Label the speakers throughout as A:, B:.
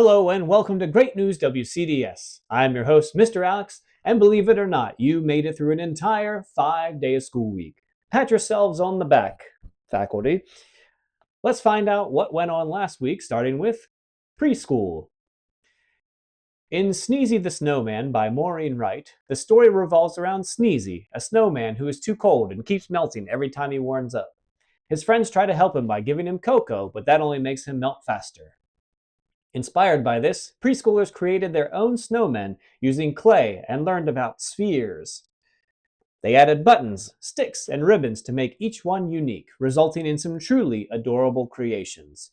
A: Hello and welcome to Great News WCDS. I'm your host, Mr. Alex, and believe it or not, you made it through an entire 5-day school week. Pat yourselves on the back, faculty. Let's find out what went on last week, starting with preschool. In Sneezy the Snowman by Maureen Wright, the story revolves around Sneezy, a snowman who is too cold and keeps melting every time he warms up. His friends try to help him by giving him cocoa, but that only makes him melt faster. Inspired by this, preschoolers created their own snowmen using clay and learned about spheres. They added buttons, sticks, and ribbons to make each one unique, resulting in some truly adorable creations.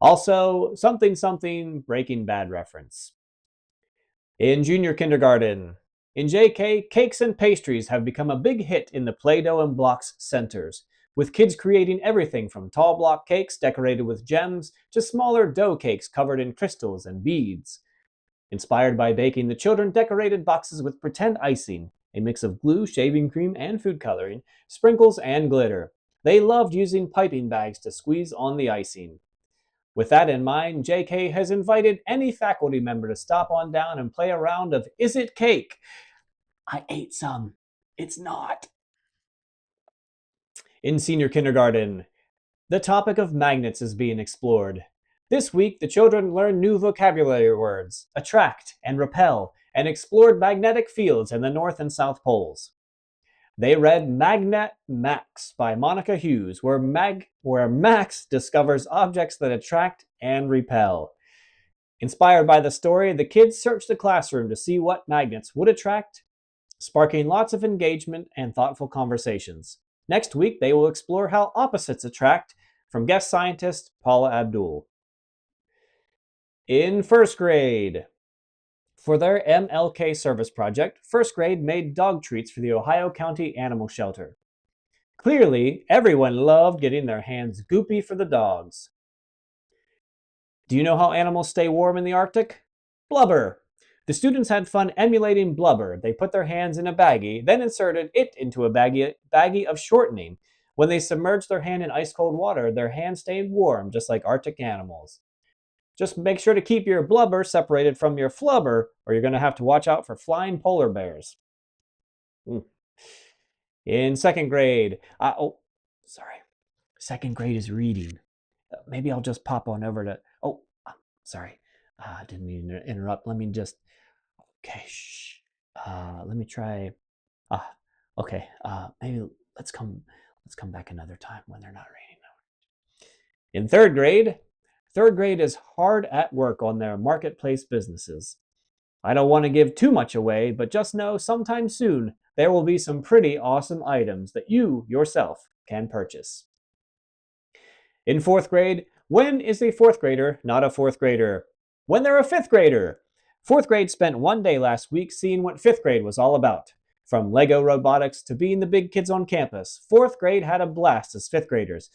A: Also, something Breaking Bad reference. In junior kindergarten, in JK, cakes and pastries have become a big hit in the Play-Doh and Blocks centers, with kids creating everything from tall block cakes decorated with gems to smaller dough cakes covered in crystals and beads. Inspired by baking, the children decorated boxes with pretend icing, a mix of glue, shaving cream, and food coloring, sprinkles, and glitter. They loved using piping bags to squeeze on the icing. With that in mind, JK has invited any faculty member to stop on down and play a round of Is It Cake? I ate some. It's not. In senior kindergarten, the topic of magnets is being explored. This week, the children learned new vocabulary words, attract and repel, and explored magnetic fields in the North and South Poles. They read Magnet Max by Monica Hughes, where Max discovers objects that attract and repel. Inspired by the story, the kids searched the classroom to see what magnets would attract, sparking lots of engagement and thoughtful conversations. Next week, they will explore how opposites attract from guest scientist Paula Abdul. In first grade, for their MLK service project, first grade made dog treats for the Ohio County Animal Shelter. Clearly, everyone loved getting their hands goopy for the dogs. Do you know how animals stay warm in the Arctic? Blubber. The students had fun emulating blubber. They put their hands in a baggie, then inserted it into a baggie of shortening. When they submerged their hand in ice-cold water, their hand stayed warm, just like Arctic animals. Just make sure to keep your blubber separated from your flubber, or you're going to have to watch out for flying polar bears. In second grade, second grade is reading. Maybe I'll just pop on over to, sorry. I didn't mean to interrupt. Let me just, okay, shh. Let me try, okay, maybe let's come back another time when they're not reading. In third grade is hard at work on their marketplace businesses. I don't want to give too much away, but just know sometime soon there will be some pretty awesome items that you yourself can purchase. In fourth grade, when is a fourth grader not a fourth grader? When they're a fifth grader. Fourth grade spent one day last week seeing what fifth grade was all about. From Lego robotics to being the big kids on campus, fourth grade had a blast as fifth graders.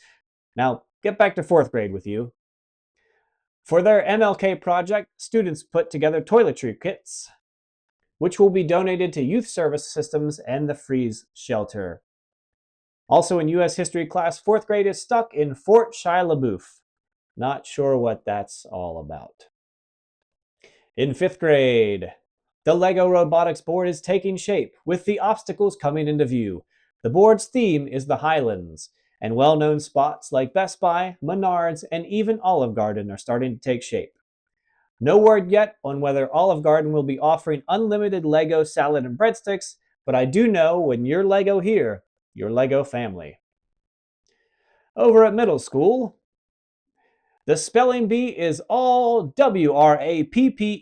A: Now, get back to fourth grade with you. For their MLK project, students put together toiletry kits, which will be donated to youth service systems and the Freeze Shelter. Also in U.S. history class, fourth grade is stuck in Fort Shia LaBeouf. Not sure what that's all about. In fifth grade, the Lego robotics board is taking shape, with the obstacles coming into view. The board's theme is the Highlands, and well-known spots like Best Buy, Menards, and even Olive Garden are starting to take shape. No word yet on whether Olive Garden will be offering unlimited Lego salad and breadsticks, but I do know when you're Lego here, you're Lego family. Over at middle school, the spelling bee is all WRAPPEDUP,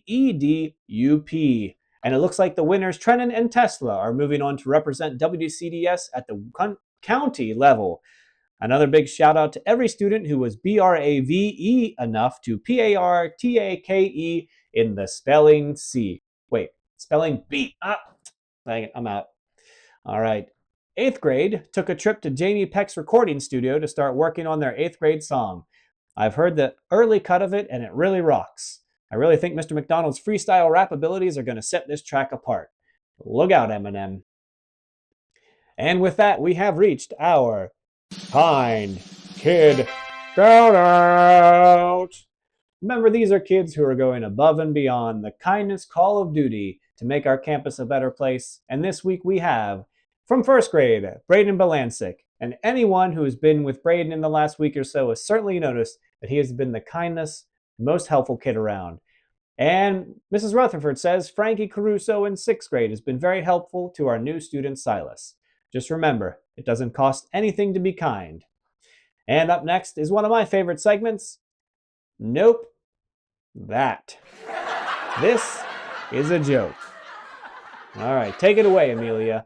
A: and it looks like the winners Trenton and Tesla are moving on to represent WCDS at the county level. Another big shout out to every student who was BRAVE enough to PARTAKE in the spelling C. Wait, spelling B. Dang it, I'm out. All right. 8th grade took a trip to Jamie Peck's recording studio to start working on their 8th grade song. I've heard the early cut of it and it really rocks. I really think Mr. McDonald's freestyle rap abilities are going to set this track apart. Look out, Eminem. And with that, we have reached our Kind Kid Shout Out. Remember, these are kids who are going above and beyond the kindness call of duty to make our campus a better place. And this week we have, from first grade, Braden Balancic. And anyone who has been with Braden in the last week or so has certainly noticed that he has been the kindest, most helpful kid around. And Mrs. Rutherford says Frankie Caruso in sixth grade has been very helpful to our new student Silas. Just remember, it doesn't cost anything to be kind. And up next is one of my favorite segments. Nope, that. This is a joke. All right, take it away, Amelia.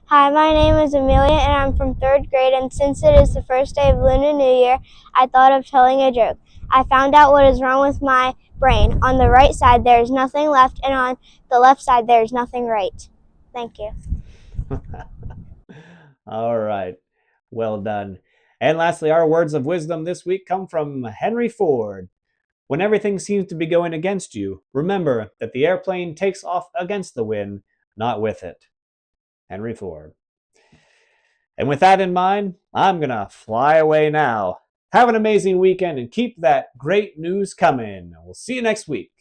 B: Hi, my name is Amelia and I'm from third grade, and since it is the first day of Lunar New Year, I thought of telling a joke. I found out what is wrong with my brain. On the right side there is nothing left, and on the left side there is nothing right. Thank you.
A: All right, well done. And lastly, our words of wisdom this week come from Henry Ford. When everything seems to be going against you, remember that the airplane takes off against the wind, not with it. Henry Ford. And with that in mind, I'm going to fly away now. Have an amazing weekend and keep that great news coming. We'll see you next week.